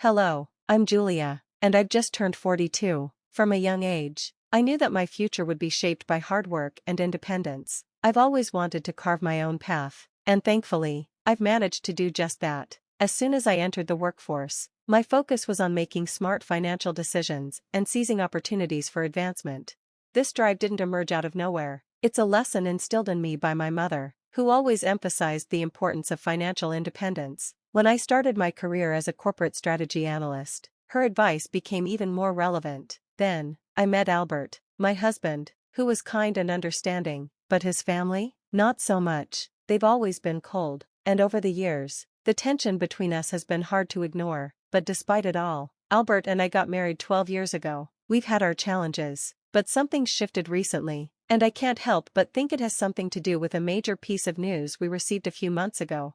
Hello, I'm Julia, and I've just turned 42. From a young age, I knew that my future would be shaped by hard work and independence. I've always wanted to carve my own path, and thankfully, I've managed to do just that. As soon as I entered the workforce, my focus was on making smart financial decisions and seizing opportunities for advancement. This drive didn't emerge out of nowhere. It's a lesson instilled in me by my mother, who always emphasized the importance of financial independence. When I started my career as a corporate strategy analyst, her advice became even more relevant. Then, I met Albert, my husband, who was kind and understanding, but his family? Not so much. They've always been cold, and over the years, the tension between us has been hard to ignore. But despite it all, Albert and I got married 12 years ago. We've had our challenges, but something's shifted recently, and I can't help but think it has something to do with a major piece of news we received a few months ago.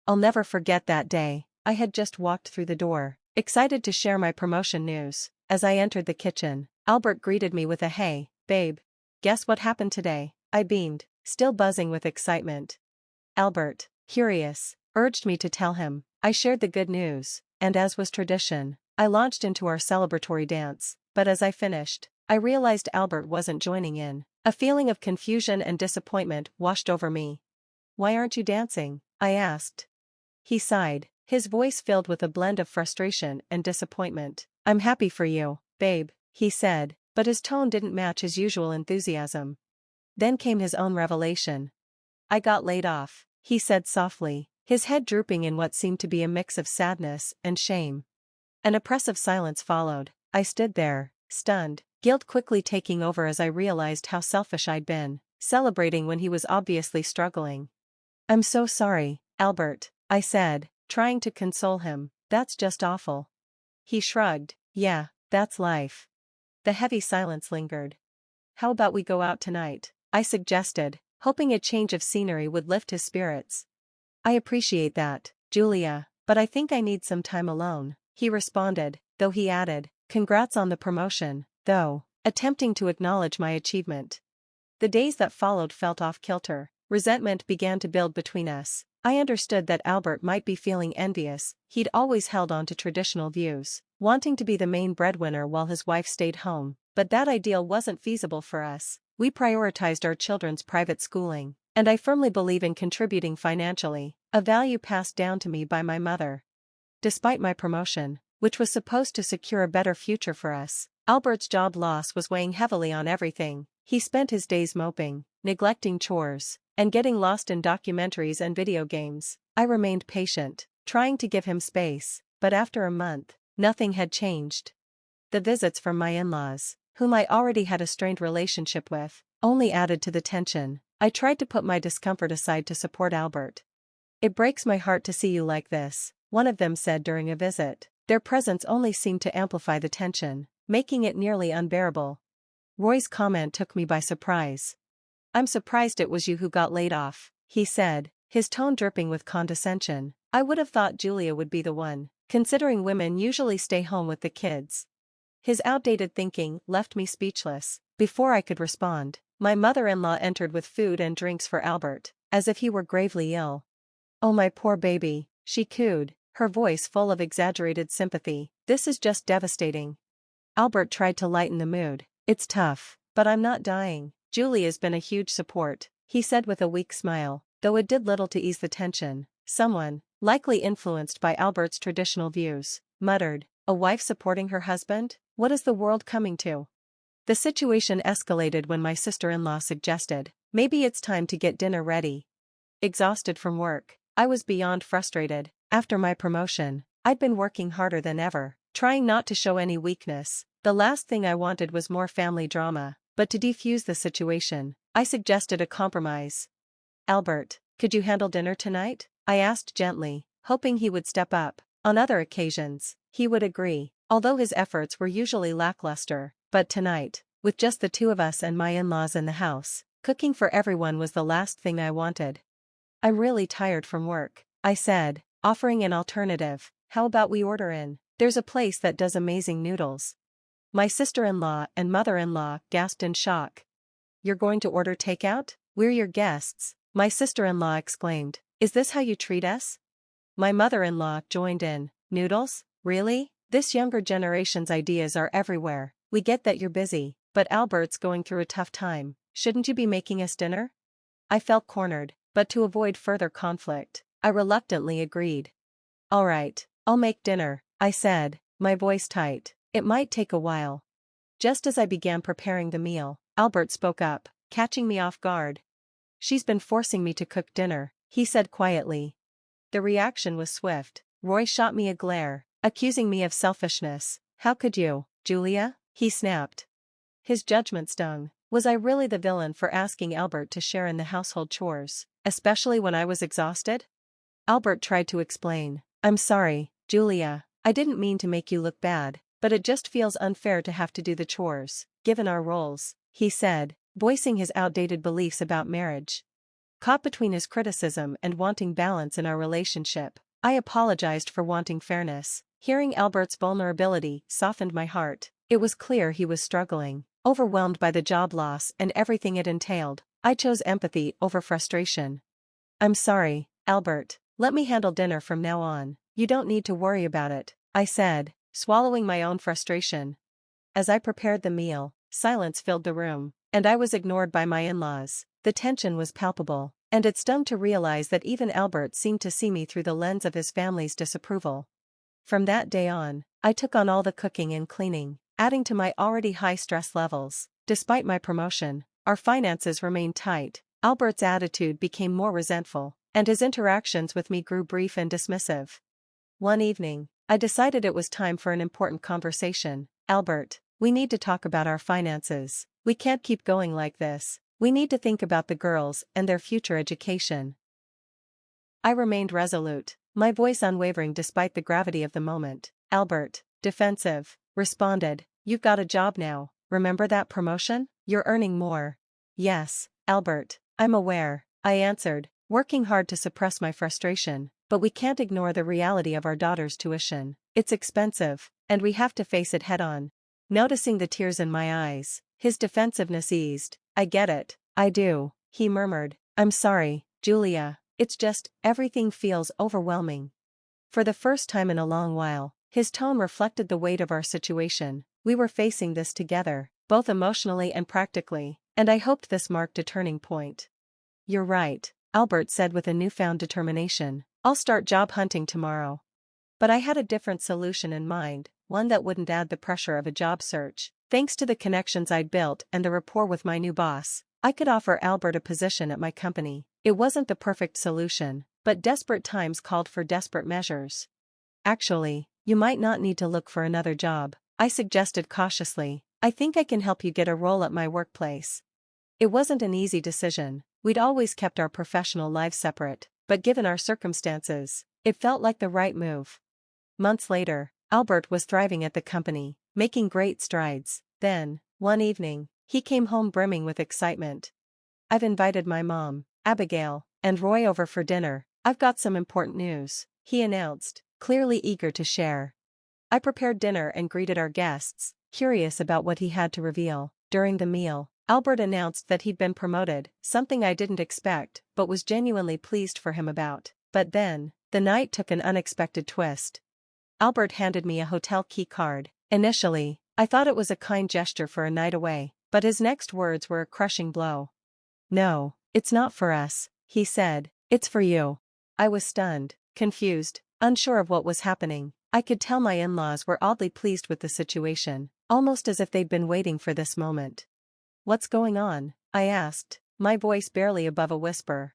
I'll never forget that day. I had just walked through the door, excited to share my promotion news. As I entered the kitchen, Albert greeted me with a "Hey, babe. Guess what happened today?" I beamed, still buzzing with excitement. Albert, curious, urged me to tell him. I shared the good news, and as was tradition, I launched into our celebratory dance. But as I finished, I realized Albert wasn't joining in. A feeling of confusion and disappointment washed over me. "Why aren't you dancing?" I asked. He sighed, his voice filled with a blend of frustration and disappointment. "I'm happy for you, babe," he said, but his tone didn't match his usual enthusiasm. Then came his own revelation. "I got laid off," he said softly, his head drooping in what seemed to be a mix of sadness and shame. An oppressive silence followed. I stood there, stunned, guilt quickly taking over as I realized how selfish I'd been, celebrating when he was obviously struggling. "I'm so sorry, Albert," I said, trying to console him. "That's just awful." He shrugged. "Yeah, that's life." The heavy silence lingered. "How about we go out tonight?" I suggested, hoping a change of scenery would lift his spirits. "I appreciate that, Julia, but I think I need some time alone," he responded, though he added, "Congrats on the promotion, though," attempting to acknowledge my achievement. The days that followed felt off-kilter. Resentment began to build between us. I understood that Albert might be feeling envious. He'd always held on to traditional views, wanting to be the main breadwinner while his wife stayed home. But that ideal wasn't feasible for us. We prioritized our children's private schooling, and I firmly believe in contributing financially, a value passed down to me by my mother. Despite my promotion, which was supposed to secure a better future for us, Albert's job loss was weighing heavily on everything. He spent his days moping, neglecting chores, and getting lost in documentaries and video games. I remained patient, trying to give him space, but after a month, nothing had changed. The visits from my in-laws, whom I already had a strained relationship with, only added to the tension. I tried to put my discomfort aside to support Albert. "It breaks my heart to see you like this," one of them said during a visit. Their presence only seemed to amplify the tension, making it nearly unbearable. Roy's comment took me by surprise. "I'm surprised it was you who got laid off," he said, his tone dripping with condescension. "I would have thought Julia would be the one, considering women usually stay home with the kids." His outdated thinking left me speechless. Before I could respond, my mother-in-law entered with food and drinks for Albert, as if he were gravely ill. "Oh, my poor baby," she cooed, her voice full of exaggerated sympathy. "This is just devastating." Albert tried to lighten the mood. "It's tough, but I'm not dying. Julia's been a huge support," he said with a weak smile, though it did little to ease the tension. Someone, likely influenced by Albert's traditional views, muttered, "A wife supporting her husband? What is the world coming to?" The situation escalated when my sister-in-law suggested, "Maybe it's time to get dinner ready." Exhausted from work, I was beyond frustrated. After my promotion, I'd been working harder than ever, trying not to show any weakness. The last thing I wanted was more family drama. But to defuse the situation, I suggested a compromise. "Albert, could you handle dinner tonight?" I asked gently, hoping he would step up. On other occasions, he would agree, although his efforts were usually lackluster. But tonight, with just the two of us and my in-laws in the house, cooking for everyone was the last thing I wanted. "I'm really tired from work," I said, offering an alternative. "How about we order in? There's a place that does amazing noodles." My sister-in-law and mother-in-law gasped in shock. "You're going to order takeout? We're your guests," my sister-in-law exclaimed. "Is this how you treat us?" My mother-in-law joined in. "Noodles? Really? This younger generation's ideas are everywhere. We get that you're busy, but Albert's going through a tough time. Shouldn't you be making us dinner? I felt cornered, but to avoid further conflict, I reluctantly agreed. All right, I'll make dinner, I said, my voice tight. It might take a while. Just as I began preparing the meal, Albert spoke up, catching me off guard. She's been forcing me to cook dinner, he said quietly. The reaction was swift. Roy shot me a glare, accusing me of selfishness. How could you, Julia? He snapped. His judgment stung. Was I really the villain for asking Albert to share in the household chores, especially when I was exhausted? Albert tried to explain. I'm sorry, Julia. I didn't mean to make you look bad, but it just feels unfair to have to do the chores, given our roles, he said, voicing his outdated beliefs about marriage. Caught between his criticism and wanting balance in our relationship, I apologized for wanting fairness. Hearing Albert's vulnerability softened my heart. It was clear he was struggling, overwhelmed by the job loss and everything it entailed. I chose empathy over frustration. I'm sorry, Albert. Let me handle dinner from now on. You don't need to worry about it, I said, swallowing my own frustration. As I prepared the meal, silence filled the room, and I was ignored by my in-laws. The tension was palpable, and it stung to realize that even Albert seemed to see me through the lens of his family's disapproval. From that day on, I took on all the cooking and cleaning, adding to my already high stress levels. Despite my promotion, our finances remained tight. Albert's attitude became more resentful, and his interactions with me grew brief and dismissive. One evening, I decided it was time for an important conversation. Albert, we need to talk about our finances. We can't keep going like this. We need to think about the girls and their future education. I remained resolute, my voice unwavering despite the gravity of the moment. Albert, defensive, responded, You've got a job now, remember that promotion? You're earning more. Yes, Albert, I'm aware, I answered, working hard to suppress my frustration, but we can't ignore the reality of our daughter's tuition. It's expensive, and we have to face it head-on. Noticing the tears in my eyes, his defensiveness eased. I get it, I do, he murmured. I'm sorry, Julia, it's just, everything feels overwhelming. For the first time in a long while, his tone reflected the weight of our situation. We were facing this together, both emotionally and practically, and I hoped this marked a turning point. You're right, Albert said with a newfound determination. I'll start job hunting tomorrow. But I had a different solution in mind, one that wouldn't add the pressure of a job search. Thanks to the connections I'd built and the rapport with my new boss, I could offer Albert a position at my company. It wasn't the perfect solution, but desperate times called for desperate measures. Actually, you might not need to look for another job, I suggested cautiously. I think I can help you get a role at my workplace. It wasn't an easy decision. We'd always kept our professional lives separate, but given our circumstances, it felt like the right move. Months later, Albert was thriving at the company, making great strides. Then, one evening, he came home brimming with excitement. I've invited my mom, Abigail, and Roy over for dinner. I've got some important news, he announced, clearly eager to share. I prepared dinner and greeted our guests, curious about what he had to reveal. During the meal, Albert announced that he'd been promoted, something I didn't expect, but was genuinely pleased for him about. But then, the night took an unexpected twist. Albert handed me a hotel key card. Initially, I thought it was a kind gesture for a night away, but his next words were a crushing blow. No, it's not for us, he said, it's for you. I was stunned, confused, unsure of what was happening. I could tell my in-laws were oddly pleased with the situation, almost as if they'd been waiting for this moment. What's going on? I asked, my voice barely above a whisper.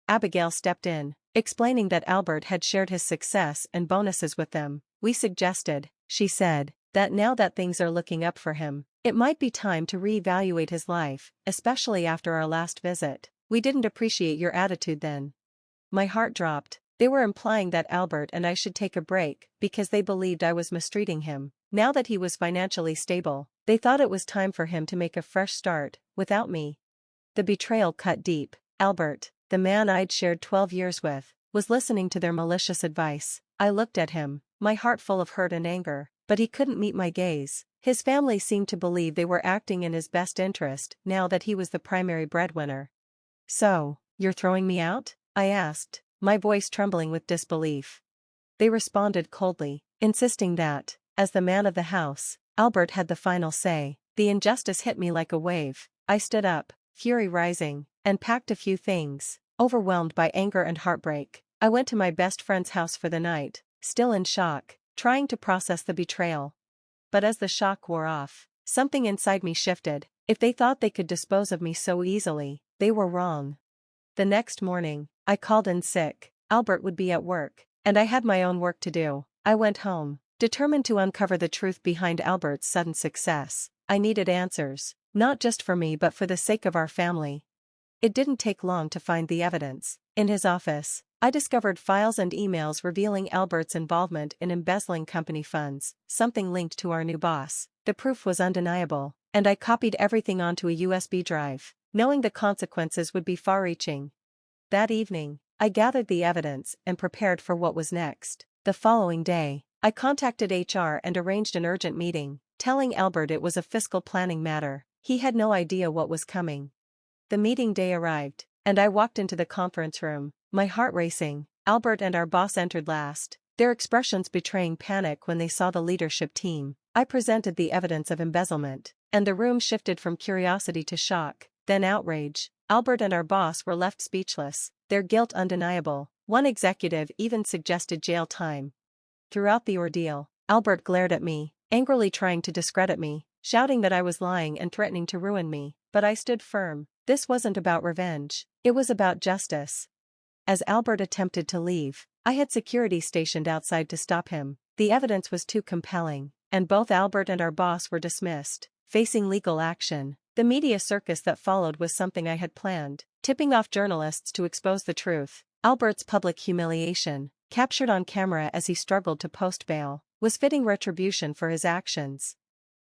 Abigail stepped in, explaining that Albert had shared his success and bonuses with them. We suggested, she said, that now that things are looking up for him, it might be time to reevaluate his life, especially after our last visit. We didn't appreciate your attitude then. My heart dropped. They were implying that Albert and I should take a break because they believed I was mistreating him. Now that he was financially stable, they thought it was time for him to make a fresh start, without me. The betrayal cut deep. Albert, the man I'd shared 12 years with, was listening to their malicious advice. I looked at him, my heart full of hurt and anger, but he couldn't meet my gaze. His family seemed to believe they were acting in his best interest now that he was the primary breadwinner. So, you're throwing me out? I asked, my voice trembling with disbelief. They responded coldly, insisting that, as the man of the house, Albert had the final say. The injustice hit me like a wave. I stood up, fury rising, and packed a few things. Overwhelmed by anger and heartbreak, I went to my best friend's house for the night, still in shock, trying to process the betrayal. But as the shock wore off, something inside me shifted. If they thought they could dispose of me so easily, they were wrong. The next morning, I called in sick. Albert would be at work, and I had my own work to do. I went home, determined to uncover the truth behind Albert's sudden success. I needed answers, not just for me but for the sake of our family. It didn't take long to find the evidence. In his office, I discovered files and emails revealing Albert's involvement in embezzling company funds, something linked to our new boss. The proof was undeniable, and I copied everything onto a USB drive, knowing the consequences would be far-reaching. That evening, I gathered the evidence and prepared for what was next. The following day, I contacted HR and arranged an urgent meeting, telling Albert it was a fiscal planning matter. He had no idea what was coming. The meeting day arrived, and I walked into the conference room, my heart racing. Albert and our boss entered last, their expressions betraying panic when they saw the leadership team. I presented the evidence of embezzlement, and the room shifted from curiosity to shock, then outrage. Albert and our boss were left speechless, their guilt undeniable. One executive even suggested jail time. Throughout the ordeal, Albert glared at me, angrily trying to discredit me, shouting that I was lying and threatening to ruin me. But I stood firm. This wasn't about revenge, it was about justice. As Albert attempted to leave, I had security stationed outside to stop him. The evidence was too compelling, and both Albert and our boss were dismissed, facing legal action. The media circus that followed was something I had planned, tipping off journalists to expose the truth. Albert's public humiliation, captured on camera as he struggled to post bail, was fitting retribution for his actions.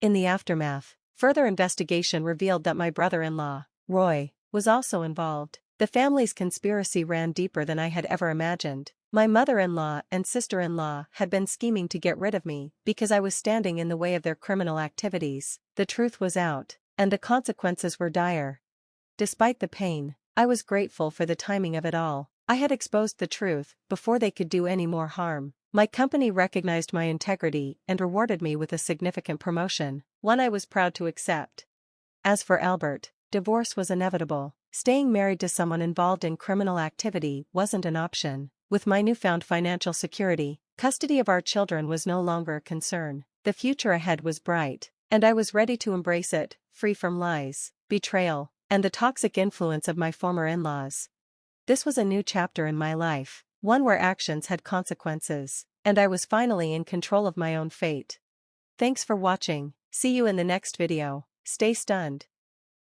In the aftermath, further investigation revealed that my brother-in-law, Roy, was also involved. The family's conspiracy ran deeper than I had ever imagined. My mother-in-law and sister-in-law had been scheming to get rid of me because I was standing in the way of their criminal activities. The truth was out, and the consequences were dire. Despite the pain, I was grateful for the timing of it all. I had exposed the truth before they could do any more harm. My company recognized my integrity and rewarded me with a significant promotion, one I was proud to accept. As for Albert, divorce was inevitable. Staying married to someone involved in criminal activity wasn't an option. With my newfound financial security, custody of our children was no longer a concern. The future ahead was bright, and I was ready to embrace it, free from lies, betrayal, and the toxic influence of my former in-laws. This was a new chapter in my life, one where actions had consequences, and I was finally in control of my own fate. Thanks for watching. See you in the next video. Stay stunned.